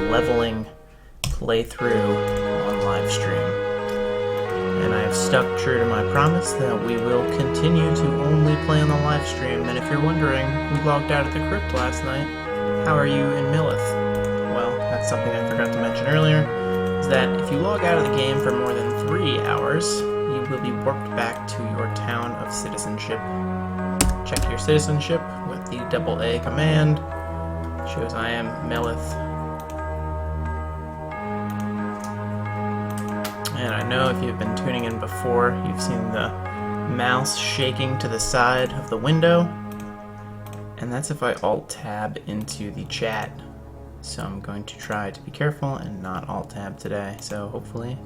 leveling playthrough on live stream. And I have stuck true to my promise that we will continue to only play on the live stream. And if you're wondering, we logged out of the crypt last night. How are you in Millith? Well, that's something I forgot to mention earlier, is that if you log out of the game for more than 3 hours, you will be warped back to your town of citizenship. Check your citizenship with the AA command. Shows I am Millith. And I know if you've been tuning in before, you've seen the mouse shaking to the side of the window. And that's if I Alt-Tab into the chat. So I'm going to try to be careful and not Alt-Tab today. So hopefully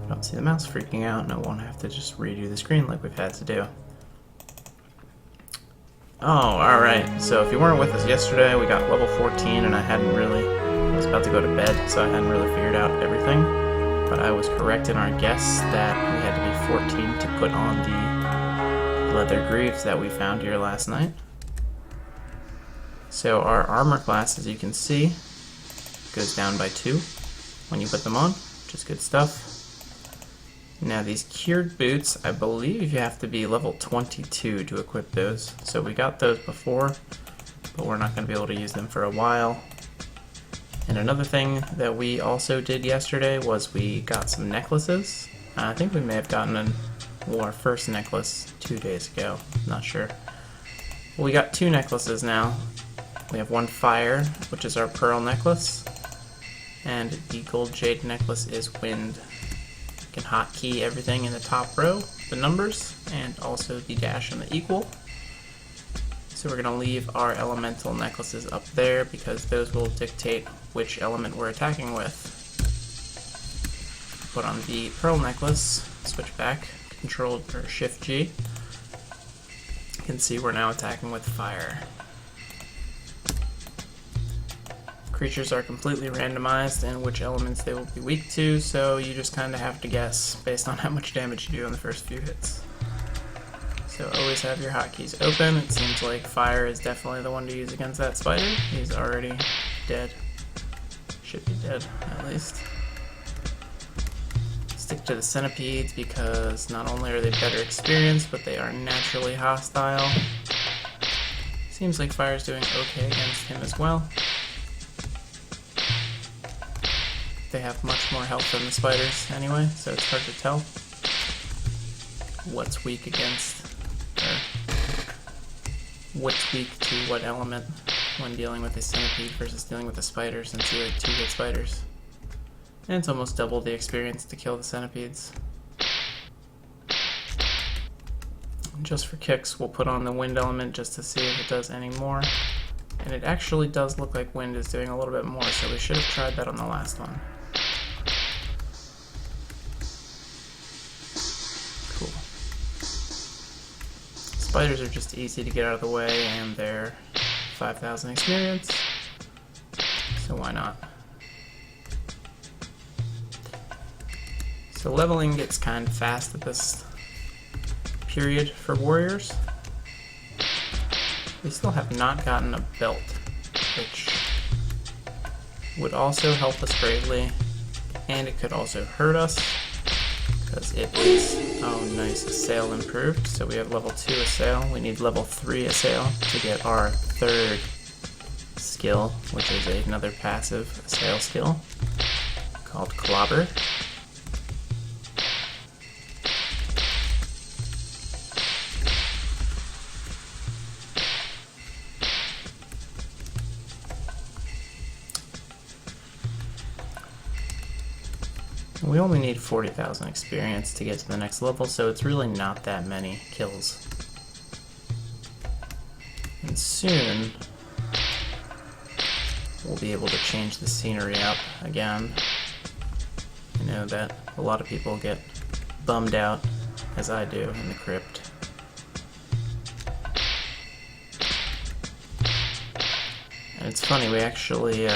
I don't see the mouse freaking out and I won't have to just redo the screen like we've had to do. Oh, alright. So if you weren't with us yesterday, we got level 14 and I was about to go to bed, so I hadn't really figured out everything. But I was correct in our guess that we had to be 14 to put on the leather greaves that we found here last night. So our armor class, as you can see, goes down by 2 when you put them on, which is good stuff. Now these cured boots, I believe you have to be level 22 to equip those. So we got those before, but we're not going to be able to use them for a while. And another thing that we also did yesterday was we got some necklaces. I think we may have gotten our first necklace 2 days ago, not sure. Well, we got 2 necklaces now. We have one fire, which is our pearl necklace, and the gold jade necklace is wind. You can hotkey everything in the top row, the numbers, and also the dash and the equal. So we're going to leave our elemental necklaces up there because those will dictate which element we're attacking with. Put on the pearl necklace, switch back, Control or Shift G. You can see we're now attacking with fire. Creatures are completely randomized in which elements they will be weak to, so you just kind of have to guess based on how much damage you do in the first few hits. So always have your hotkeys open. It seems like fire is definitely the one to use against that spider. He's already dead. Should be dead, at least. Stick to the centipedes because not only are they better experienced, but they are naturally hostile. Seems like fire's doing okay against him as well. They have much more health than the spiders anyway, so it's hard to tell what's weak against, or what's weak to what element when dealing with a centipede versus dealing with a spider, since you have 2-hit spiders. And it's almost double the experience to kill the centipedes. Just for kicks, we'll put on the wind element just to see if it does any more. And it actually does look like wind is doing a little bit more, so we should have tried that on the last one. Cool. Spiders are just easy to get out of the way, and they're 5,000 experience, so why not? So leveling gets kind of fast at this period for warriors. We still have not gotten a belt, which would also help us greatly, and it could also hurt us, because it is, oh nice, assail improved, so we have level 2 assail. We need level 3 assail to get our 3rd skill, which is another passive assail skill, called Clobber. We only need 40,000 experience to get to the next level, so it's really not that many kills. And soon, we'll be able to change the scenery up again. I know that a lot of people get bummed out, as I do, in the crypt. And it's funny, we actually,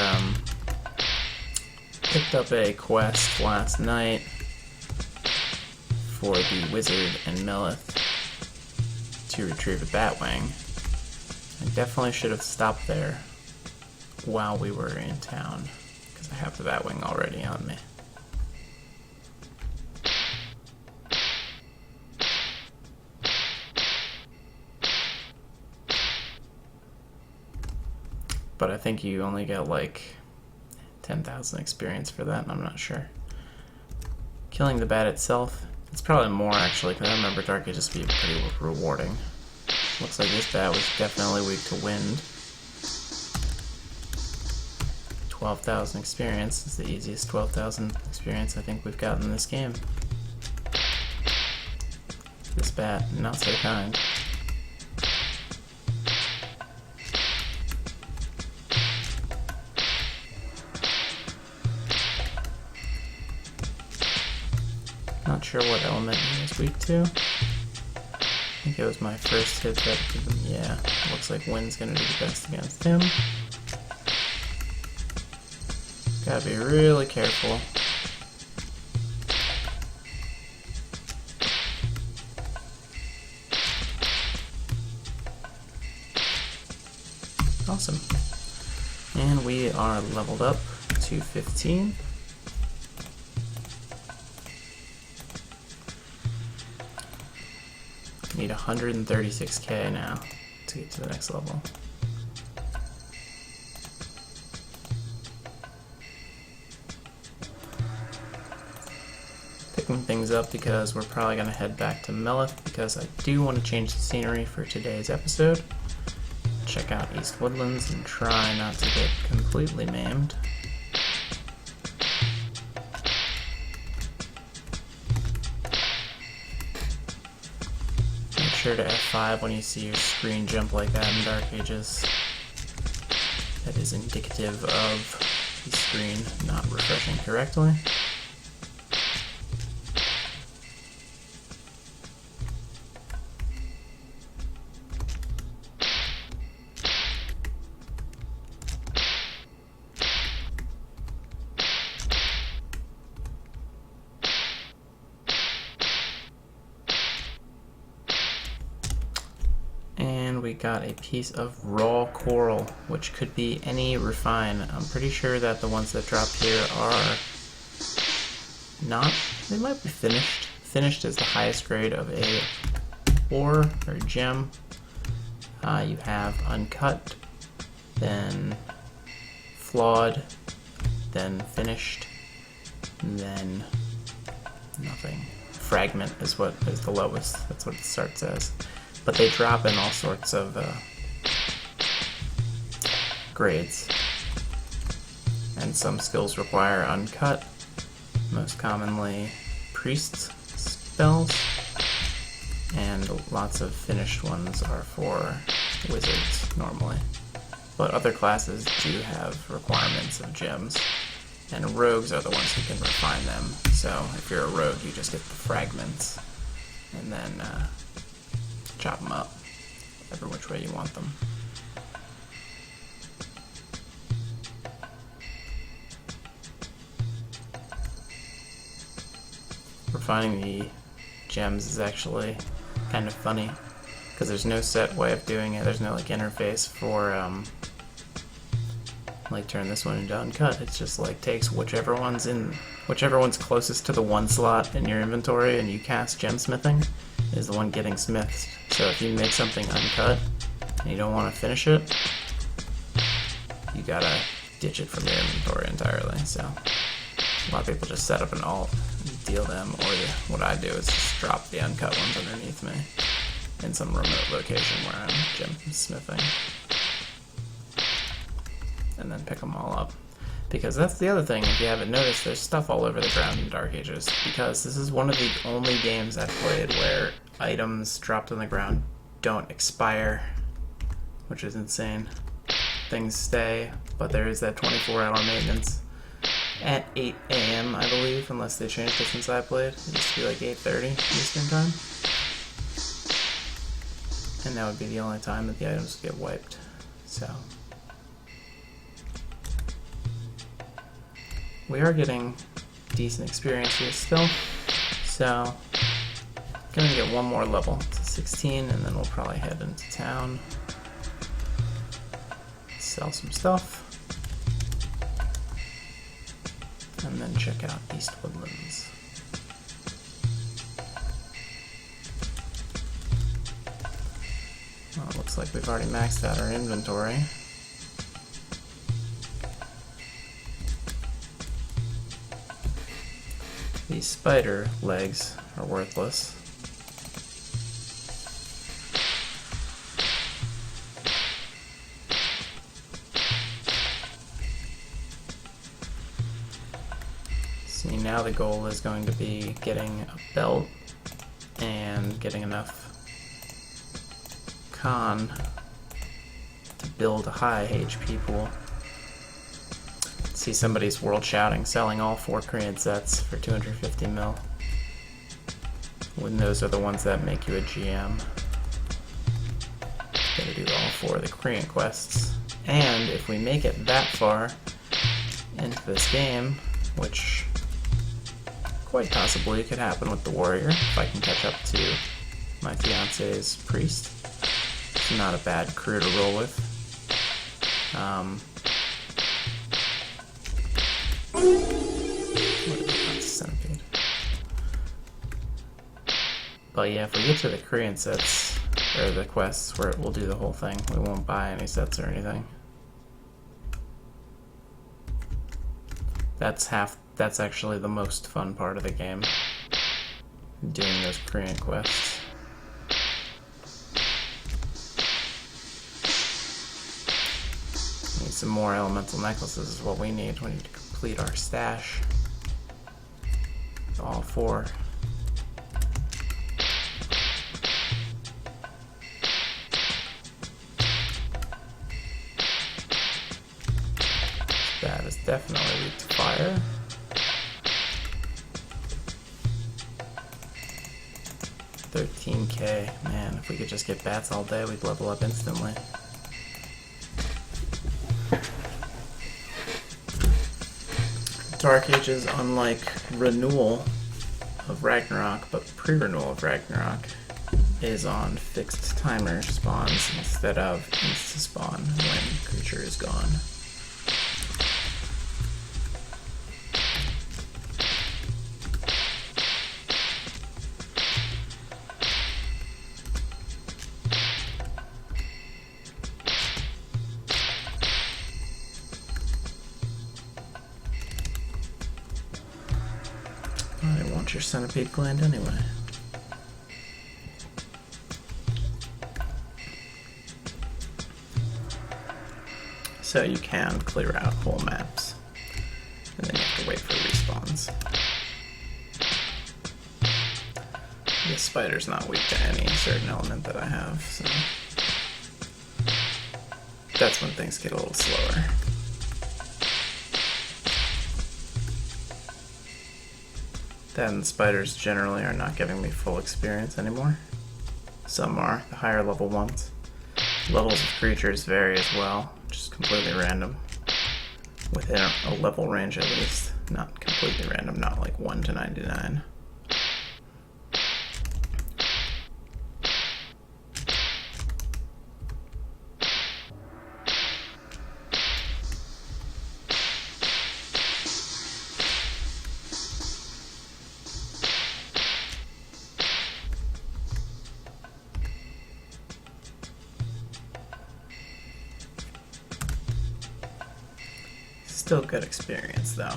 picked up a quest last night for the wizard and Millith to retrieve a Batwing. I definitely should have stopped there while we were in town. because I have the Batwing already on me. But I think you only get like 10,000 experience for that, and I'm not sure. Killing the bat itself, it's probably more actually, because I remember Darkages to be pretty rewarding. Looks like this bat was definitely weak to wind. 12,000 experience is the easiest 12,000 experience I think we've gotten in this game. This bat, not so kind. Not sure what element he was weak to. I think it was my first hit that did him. Yeah, looks like wind's gonna do the best against him. Gotta be really careful. Awesome. And we are leveled up to 15. Need 136k now to get to the next level. Picking things up because we're probably going to head back to Melith because I do want to change the scenery for today's episode. Check out East Woodlands and try not to get completely maimed. Sure to F5 when you see your screen jump like that in Darkages. That is indicative of the screen not refreshing correctly. And we got a piece of raw coral, which could be any refine. I'm pretty sure that the ones that drop here are not, they might be finished. Finished is the highest grade of a ore or gem. You have uncut, then flawed, then finished, and then nothing. Fragment is what is the lowest. That's what it starts as. But they drop in all sorts of grades. And some skills require uncut, most commonly priest spells, and lots of finished ones are for wizards normally. But other classes do have requirements of gems, and rogues are the ones who can refine them. So if you're a rogue, you just get the fragments, and then chop them up every which way you want them. Refining the gems is actually kind of funny because there's no set way of doing it. There's no like interface for like turn this one into uncut. It's just like takes whichever one's closest to the one slot in your inventory and you cast gemsmithing is the one getting smithed. So if you make something uncut and you don't want to finish it, you gotta ditch it from your inventory entirely. So a lot of people just set up an alt and deal them, or what I do is just drop the uncut ones underneath me in some remote location where I'm gemsmithing, and then pick them all up. Because that's the other thing, if you haven't noticed, there's stuff all over the ground in Darkages, because this is one of the only games I've played where items dropped on the ground don't expire, which is insane. Things stay, but there is that 24-hour maintenance at 8 a.m. I believe, unless they changed it since I played. It used to be like 8:30 Eastern time. And that would be the only time that the items get wiped. So we are getting decent experience here still. So gonna get one more level to 16, and then we'll probably head into town, sell some stuff. and then check out East Woodlands. Well, it looks like we've already maxed out our inventory. These spider legs are worthless. See, now the goal is going to be getting a belt and getting enough con to build a high HP pool. See somebody's world shouting, selling all 4 Korean sets for 250 mil. When those are the ones that make you a GM. Gotta do all 4 of the Korean quests. And if we make it that far into this game, which quite possibly could happen with the warrior, if I can catch up to my fiance's priest. It's not a bad crew to roll with. Centipede. But yeah, if we get to the Korean sets, or the quests, where we'll do the whole thing. We won't buy any sets or anything. That's actually the most fun part of the game. Doing those Korean quests. Need some more elemental necklaces is what we need. We need to complete our stash. All 4. That is definitely weak to fire. $13K. Man, if we could just get bats all day, we'd level up instantly. Darkages, unlike Renewal of Ragnarok, but pre-renewal of Ragnarok, is on fixed timer spawns instead of insta-spawn when creature is gone. I didn't want your centipede gland anyway. So you can clear out whole maps, and then you have to wait for respawns. This spider's not weak to any certain element that I have, so that's when things get a little slower. Then spiders generally are not giving me full experience anymore. Some are, the higher level ones. Levels of creatures vary as well, just completely random. Within a level range at least, not completely random, not like 1 to 99. Still good experience though.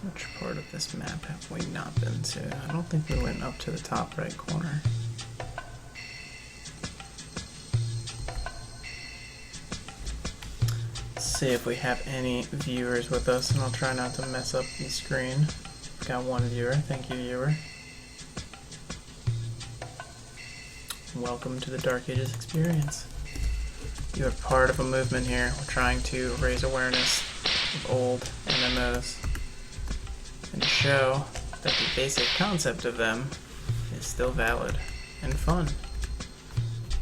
Which part of this map have we not been to? I don't think we went up to the top right corner. Let's see if we have any viewers with us, and I'll try not to mess up the screen. We've got 1 viewer. Thank you, viewer. Welcome to the Darkages experience. You are part of a movement here. We're trying to raise awareness of old MMOs and show that the basic concept of them is still valid and fun.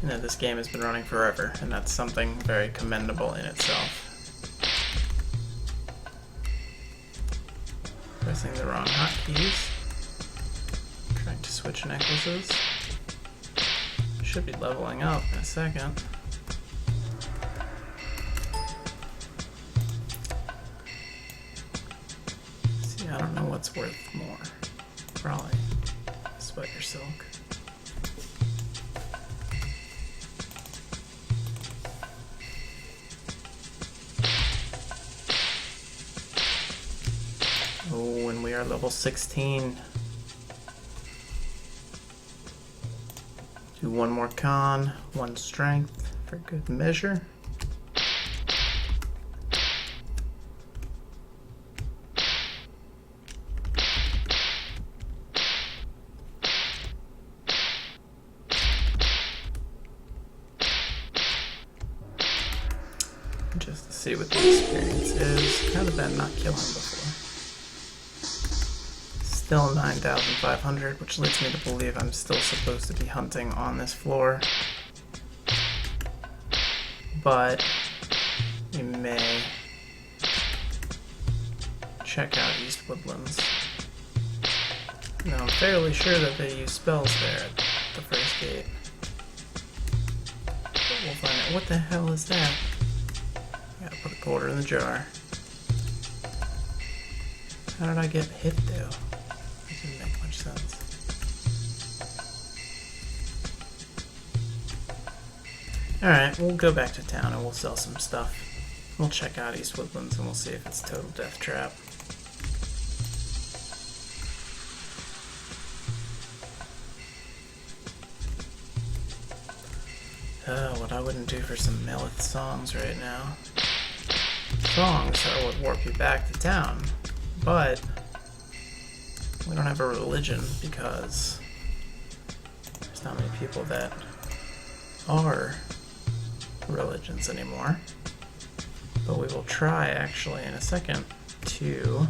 You know, this game has been running forever, and that's something very commendable in itself. Pressing the wrong hotkeys. Trying to switch necklaces. Should be leveling up in a second. I don't know what's worth more. Probably spider silk. Oh, and we are level 16. Do one more con, one strength for good measure. Just to see what the experience is. Kind of bad not killing before. Still 9,500, which leads me to believe I'm still supposed to be hunting on this floor. But we may check out East Woodlands. Now I'm fairly sure that they use spells there at the first gate. But we'll find out. What the hell is that? Gotta put a quarter in the jar. How did I get hit though? That didn't make much sense. Alright, we'll go back to town and we'll sell some stuff. We'll check out East Woodlands and we'll see if it's a total death trap. What I wouldn't do for some Melith songs right now. Songs are what warp you back to town, but we don't have a religion because there's not many people that are religions anymore. But we will try actually in a second to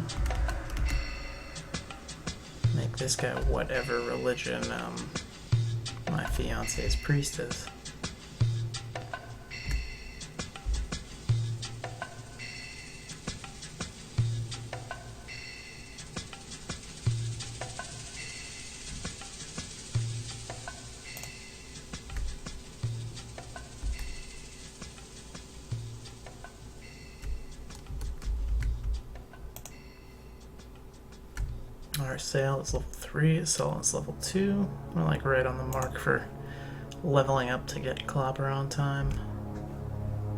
make this guy whatever religion my fiance's priest is. Our sale is level 3, sell is level 2. We're like right on the mark for leveling up to get Clobber on time.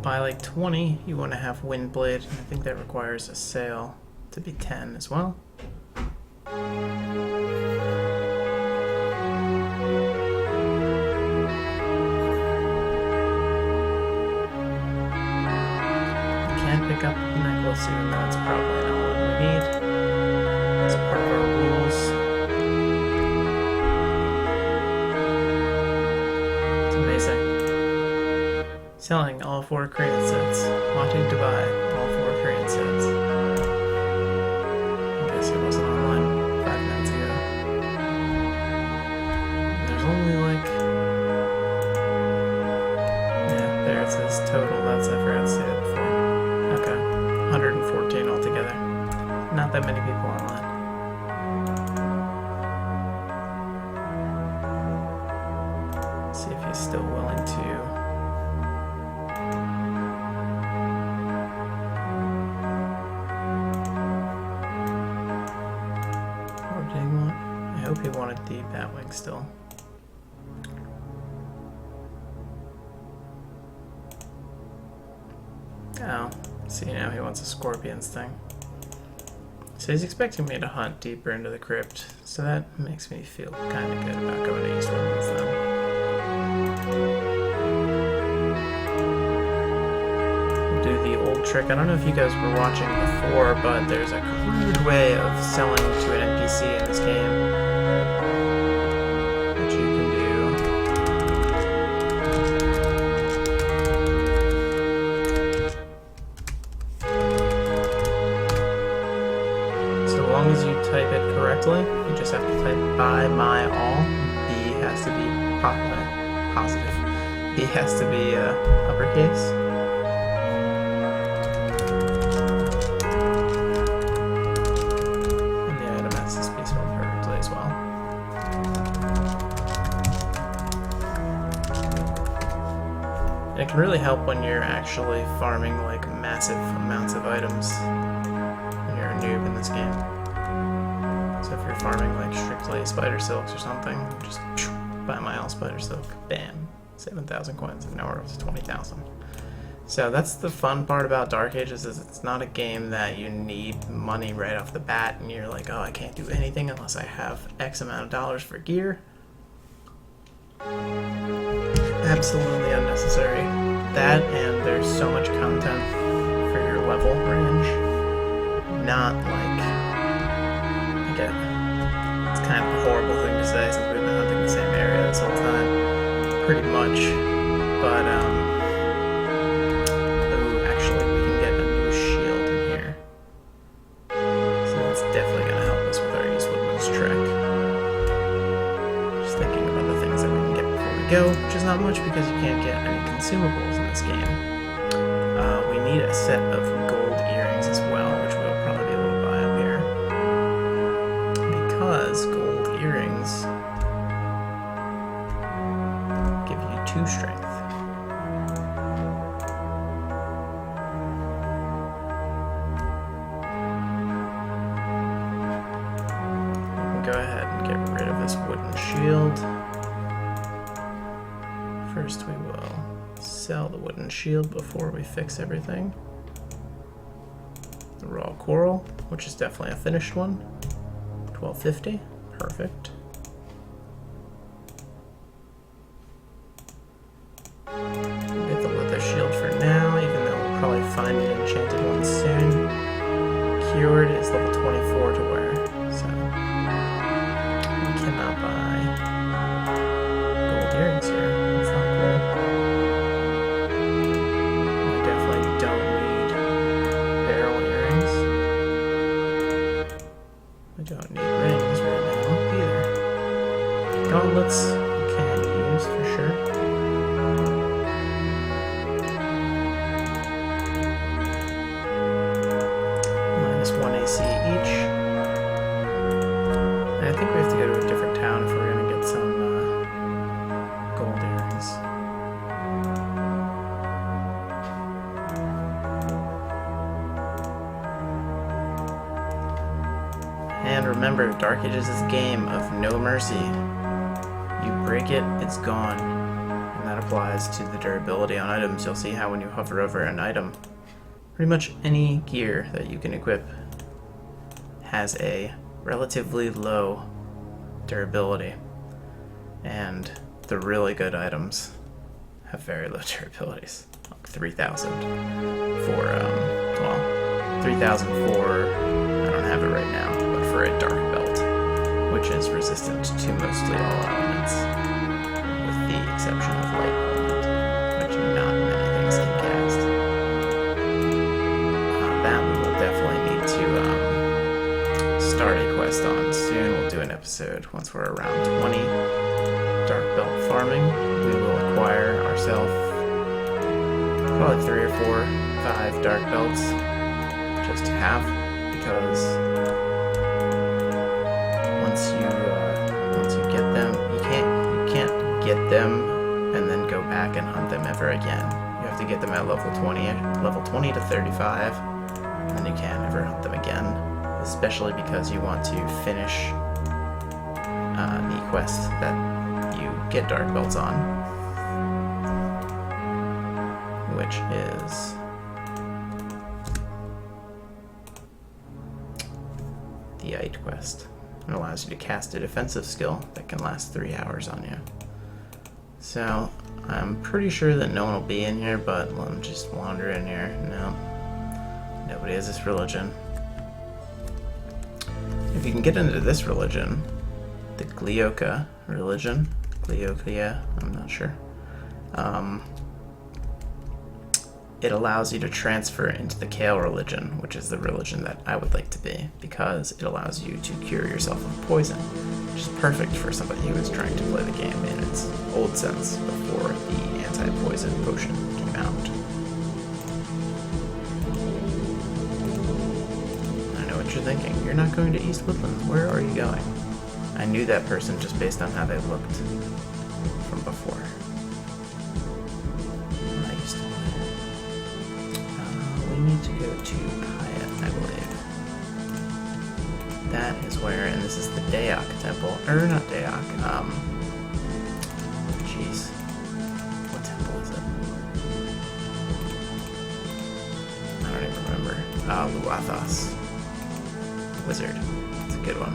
By like 20, you want to have Windblade. I think that requires a sale to be 10 as well. We can pick up the necklace, even though it's probably not what we need. It's part of our rules. It's amazing. Selling all 4 Korean sets. Wanting to buy all 4 Korean sets. I guess it wasn't online 5 minutes ago. There's only like... yeah, there it says total. That's, I forgot to say that before. Okay. 114 altogether. Not that many people online. See if he's still willing to or did he want? I hope he wanted the Batwing still. Oh, see now he wants a Scorpions thing. So he's expecting me to hunt deeper into the crypt, so that makes me feel kind of good about going to East Woodlands then. We'll do the old trick. I don't know if you guys were watching before, but there's a crude way of selling to an NPC in this game. Which you can do. So long as you type it correctly, you just have to type buy my all. B has to be positive. B has to be uppercase. And the item has to be spelled perfectly as well. And it can really help when you're actually farming like massive amounts of items when you're a noob in this game. farming like strictly spider silks or something, just buy my all spider silk, bam, 7,000 coins, and now we're up to 20,000. So that's the fun part about Darkages, is it's not a game that you need money right off the bat and you're like, oh, I can't do anything unless I have X amount of dollars for gear. Absolutely unnecessary. That, and there's so much content for your level range. Not like, again, it's kind of a horrible thing to say since we've been hunting the same area this whole time, pretty much, but actually we can get a new shield in here, so that's definitely going to help us with our East Woodlands trek. Just thinking about the things that we can get before we go, which is not much because you can't get any consumables in this game. We need a set of gold earrings as well, which we'll probably be able to buy up here, because gold earrings give you 2 strength. We can go ahead and get rid of this wooden shield. First we will sell the wooden shield before we fix everything. The raw coral, which is definitely a finished one, 1250, perfect. We'll get the leather shield for now, even though we'll probably find an enchanted one soon. Cured is level 24 to wear, so we cannot buy gold earrings here. That's not cool. We definitely don't need barrel earrings. We don't need rings right now either. Gauntlets we can use for sure. -1 AC each. And I think we have to go to a different town if we're going to get some gold earrings. And remember, Darkages is a game of no mercy. You break it, it's gone. And that applies to the durability on items. You'll see how when you hover over an item, pretty much any gear that you can equip has a relatively low durability. And the really good items have very low durabilities. Like 3,000 for, well, 3,000 for, I don't have it right now, but for a dark belt, which is resistant to mostly all elements, with the exception of light element, which not many things can cast. That we will definitely need to start a quest on soon. We'll do an episode once we're around 20. Dark belt farming. We will acquire ourselves probably 3 or 4, 5 dark belts just to have, because once you get them, you can't get them and then go back and hunt them ever again. You have to get them at level 20 to 35, and then you can't ever hunt them again, especially because you want to finish the quest that you get dark belts on, which is the Ite quest. It allows you to cast a defensive skill that can last 3 hours on you. So I'm pretty sure that no one will be in here, but let them just wander in here. No, nobody has this religion. If you can get into this religion, the Glioka religion, Glioka, I'm not sure, it allows you to transfer into the Kale religion, which is the religion that I would like to be, because it allows you to cure yourself of poison, which is perfect for somebody who is trying to play the game in its old sense before the anti-poison potion came out. I know what you're thinking. You're not going to East Woodlands. Where are you going? I knew that person just based on how they looked from before. I used to we need to go to Pyatt, I believe. That that is where, and this is the Daok temple, or not Daok, jeez, what temple is it? I don't even remember. Luathos. Wizard. It's a good one.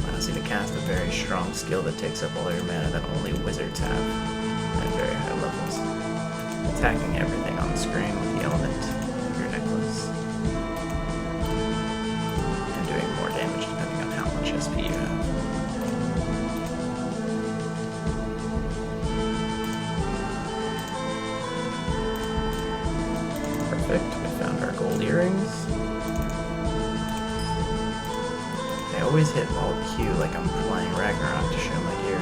Allows you to cast a very strong skill that takes up all your mana that only wizards have at very high levels. Attacking everything on the screen with the element of your necklace. And doing more damage depending on how much SP you have. Perfect, we found our gold earrings. I always hit Alt Q like I'm playing Ragnarok to show my gear.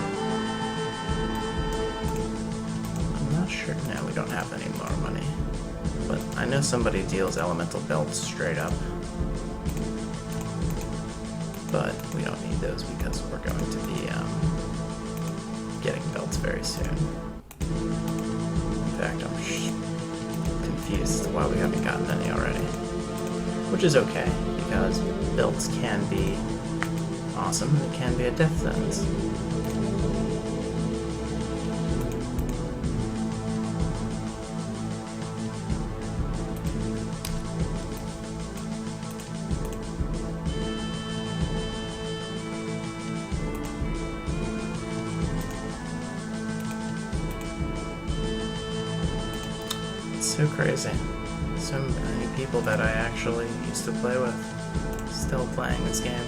I'm not sure, no, we don't have any more money. But I know somebody deals elemental belts straight up. But we don't need those because we're going to be getting belts very soon. In fact, I'm confused as to why we haven't gotten any already. Which is okay, because belts can be awesome, and it can be a death sentence. So crazy. So many people that I actually used to play with still playing this game.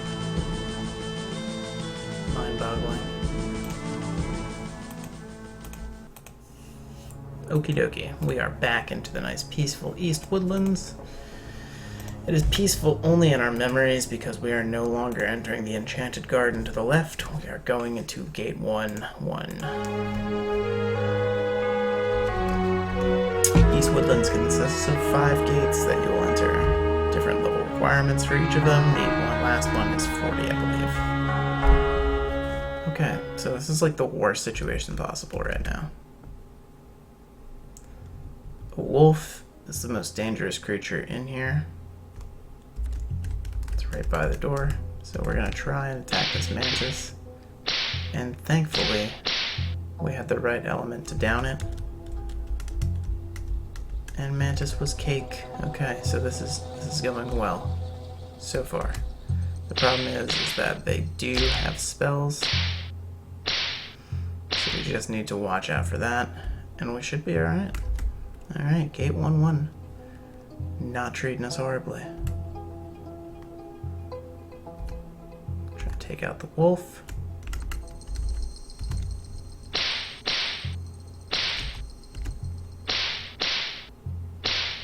Mind-boggling. Okie dokie, we are back into the nice peaceful East Woodlands. It is peaceful only in our memories because we are no longer entering the Enchanted Garden to the left. We are going into Gate 1-1. East Woodlands consists of 5 gates that you will enter. Different level requirements for each of them. The last one is 40, I believe. Okay, so this is like the worst situation possible right now. A wolf is the most dangerous creature in here. It's right by the door. So we're going to try and attack this mantis. And thankfully, we had the right element to down it. And mantis was cake. Okay, so this is going well so far. The problem is that they do have spells, so we just need to watch out for that, and we should be alright. Alright, Gate 1-1. Not treating us horribly. Try to take out the wolf.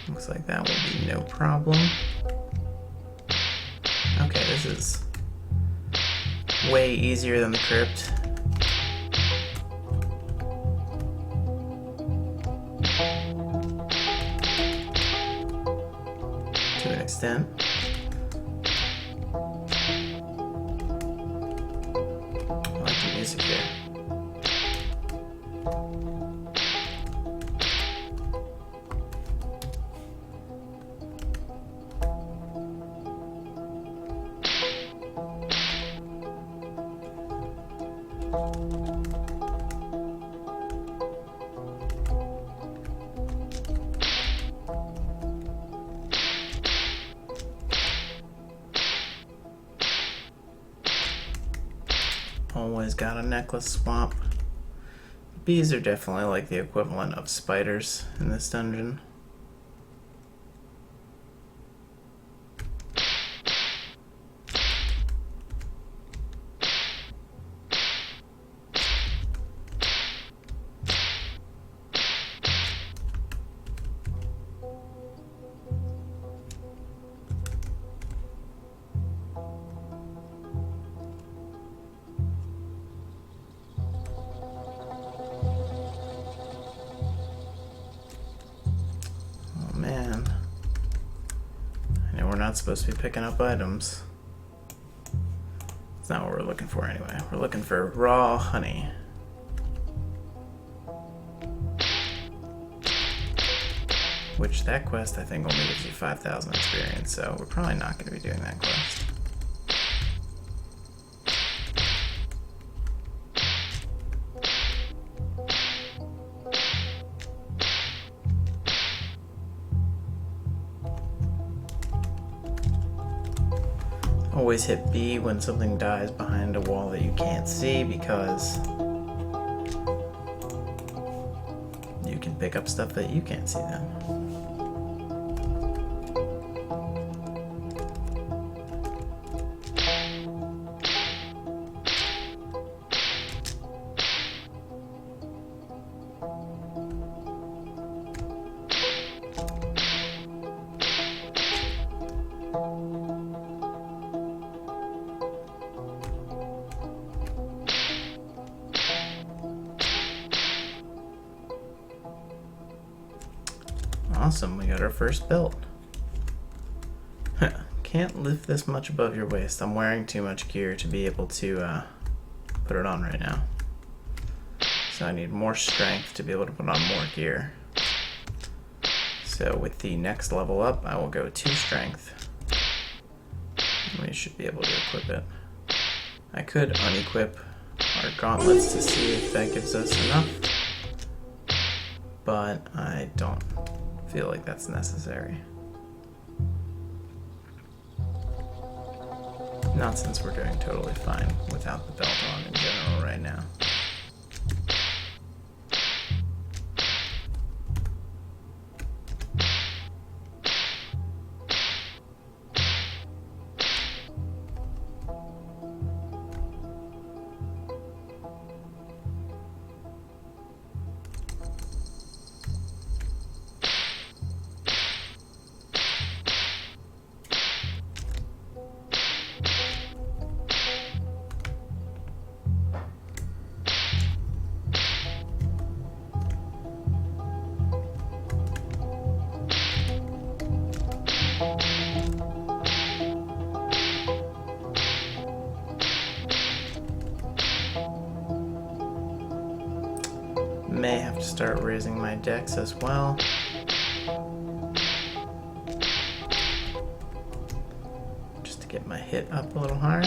Looks like that will be no problem. Okay, this is way easier than the crypt. To an extent. I like the music here. Always got a necklace swap. Bees are definitely like the equivalent of spiders in this dungeon. We're not supposed to be picking up items. It's not what we're looking for anyway. We're looking for raw honey. which that quest I think only gives you 5,000 experience, so we're probably not going to be doing that quest. Always hit B when something dies behind a wall that you can't see, because you can pick up stuff that you can't see then. Awesome, we got our first belt. Can't lift this much above your waist. I'm wearing too much gear to be able to put it on right now. So I need more strength to be able to put on more gear. So with the next level up, I will go 2 strength. And we should be able to equip it. I could unequip our gauntlets to see if that gives us enough, but I don't feel like that's necessary. Not since we're doing totally fine without the belt on in general right now. May have to start raising my dex as well. Just to get my hit up a little higher.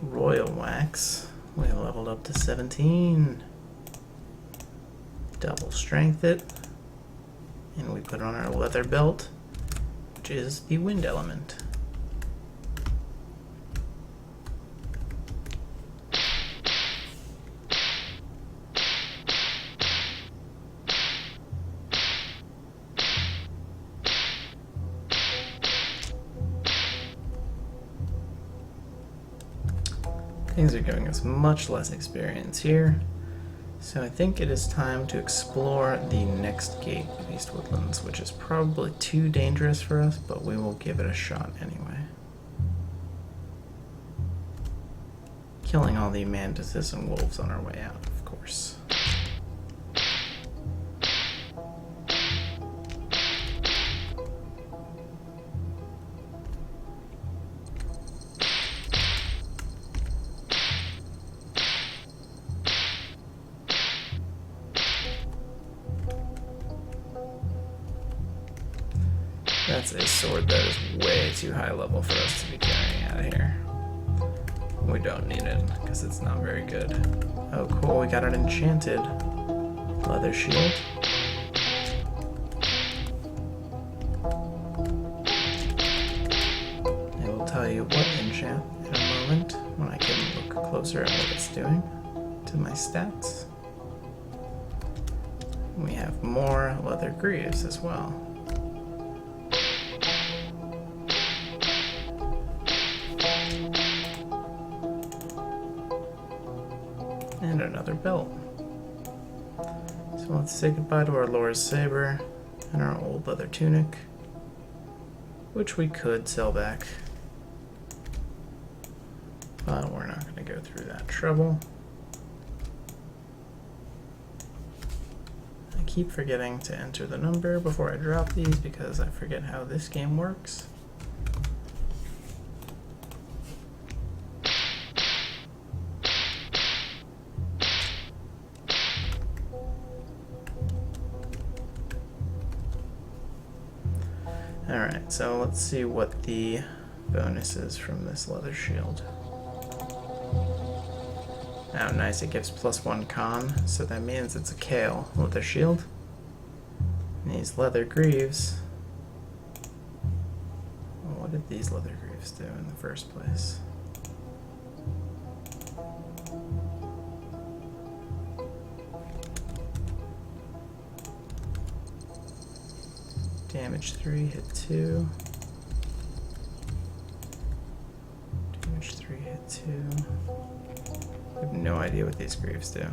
Royal Wax. We leveled up to 17. Double strength it. And we put on our leather belt, which is the wind element. Things are giving us much less experience here, so I think it is time to explore the next gate of East Woodlands, which is probably too dangerous for us, but we will give it a shot anyway. Killing all the mantises and wolves on our way out, of course. That's a sword that is way too high level for us to be carrying out of here. We don't need it, because it's not very good. Oh cool, we got an enchanted leather shield. I will tell you what enchant in a moment, when I can look closer at what it's doing to my stats. We have more leather greaves as well. And another belt. So let's say goodbye to our Lore's Saber and our old leather tunic, which we could sell back, but we're not going to go through that trouble. I keep forgetting to enter the number before I drop these because I forget how this game works. Alright, so let's see what the bonus is from this leather shield. Oh nice, it gives +1 con, so that means it's a Kale leather shield. And these leather greaves... Well, what did these leather greaves do in the first place? Damage 3, hit 2. Damage 3, hit 2. I have no idea what these greaves do.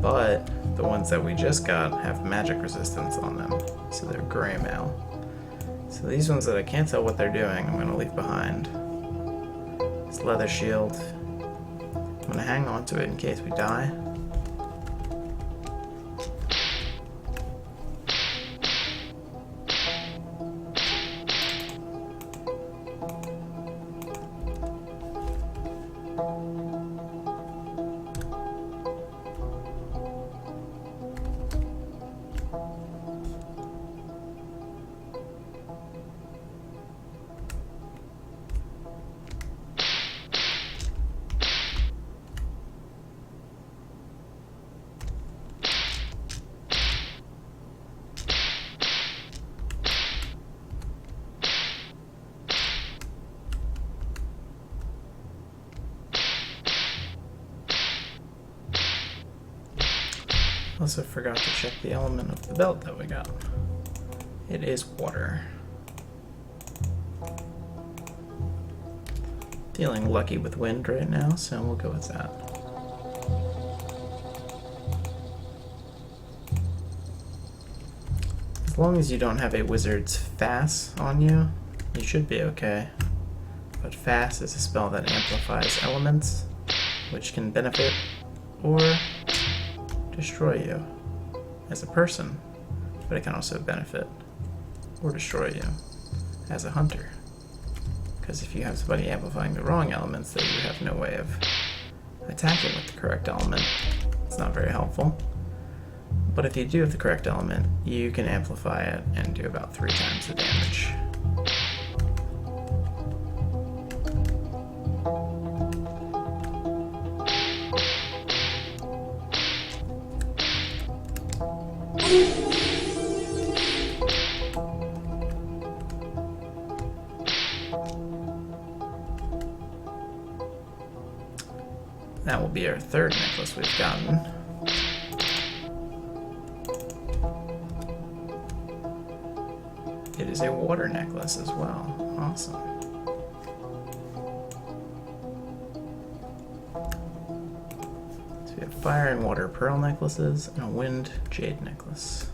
But the ones that we just got have magic resistance on them, so they're gray mail. So these ones that I can't tell what they're doing, I'm going to leave behind. This leather shield. I'm gonna hang on to it in case we die. Also forgot to check the element of the belt that we got. It is water. Feeling lucky with wind right now, so we'll go with that. As long as you don't have a wizard's Fass on you, you should be okay. But Fass is a spell that amplifies elements, which can benefit or destroy you as a person, but it can also benefit or destroy you as a hunter. Because if you have somebody amplifying the wrong elements, then you have no way of attacking with the correct element. It's not very helpful. But if you do have the correct element, you can amplify it and do about 3 times the damage. That will be our 3rd necklace we've gotten. It is a water necklace as well. Awesome. So we have fire and water pearl necklaces and a wind jade necklace.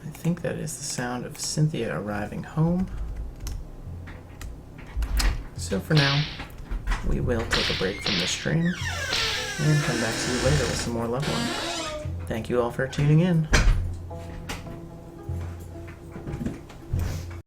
I think that is the sound of Cynthia arriving home. So for now, we will take a break from the stream and come back to you later with some more leveling. Thank you all for tuning in.